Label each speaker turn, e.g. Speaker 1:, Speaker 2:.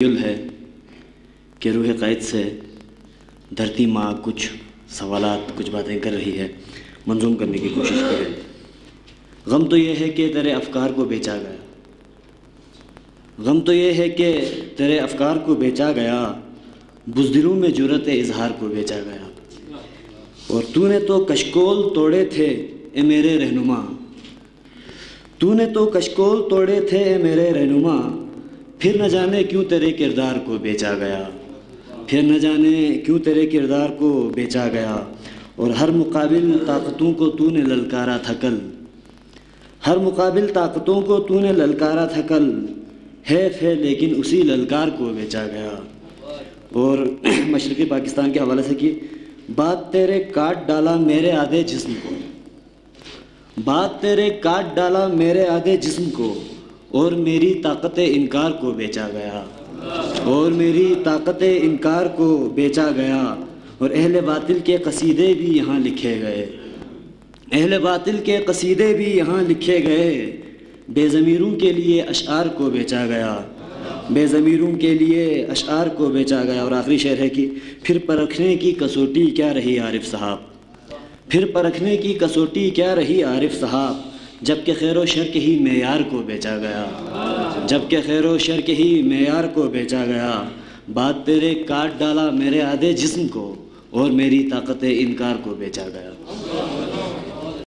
Speaker 1: ہے کہ روح قید سے دھرتی ماں کچھ سوالات کچھ باتیں کر رہی ہے، منظوم کرنے کی کوشش کرے۔ غم تو یہ ہے کہ تیرے افکار کو بیچا گیا، غم تو یہ ہے کہ تیرے افکار کو بیچا گیا، بزدلوں میں جرأت اظہار کو بیچا گیا۔ اور تو نے تو کشکول توڑے تھے اے میرے رہنما، تو نے تو کشکول توڑے تھے اے میرے رہنما، پھر نہ جانے کیوں تیرے کردار کو بیچا گیا، پھر نہ جانے کیوں تیرے کردار کو بیچا گیا۔ اور ہر مقابل طاقتوں کو تو نے للکارا تھا کل، ہر مقابل طاقتوں کو تو نے للکارا تھا کل، حیف ہے لیکن اسی للکار کو بیچا گیا۔ اور مشرقی پاکستان کے حوالے سے کہ بات تیرے کاٹ ڈالا میرے آدھے جسم کو، بات تیرے کاٹ ڈالا میرے آدھے جسم کو، اور میری طاقت انکار کو بیچا گیا، اور میری طاقت انکار کو بیچا گیا۔ اور اہل باطل کے قصیدے بھی یہاں لکھے گئے، اہل باطل کے قصیدے بھی یہاں لکھے گئے، بے ضمیروں کے لیے اشعار کو بیچا گیا، بے ضمیروں کے لیے اشعار کو بیچا گیا۔ اور آخری شعر ہے کہ پھر پرکھنے کی کسوٹی کیا رہی عارف صاحب، پھر پرکھنے کی کسوٹی کیا رہی عارف صاحب، جبکہ خیر و شر کے ہی معیار کو بیچا گیا، جبکہ خیر و شر کے ہی معیار کو بیچا گیا۔ بات تیرے کاٹ ڈالا میرے آدھے جسم کو، اور میری طاقت انکار کو بیچا گیا۔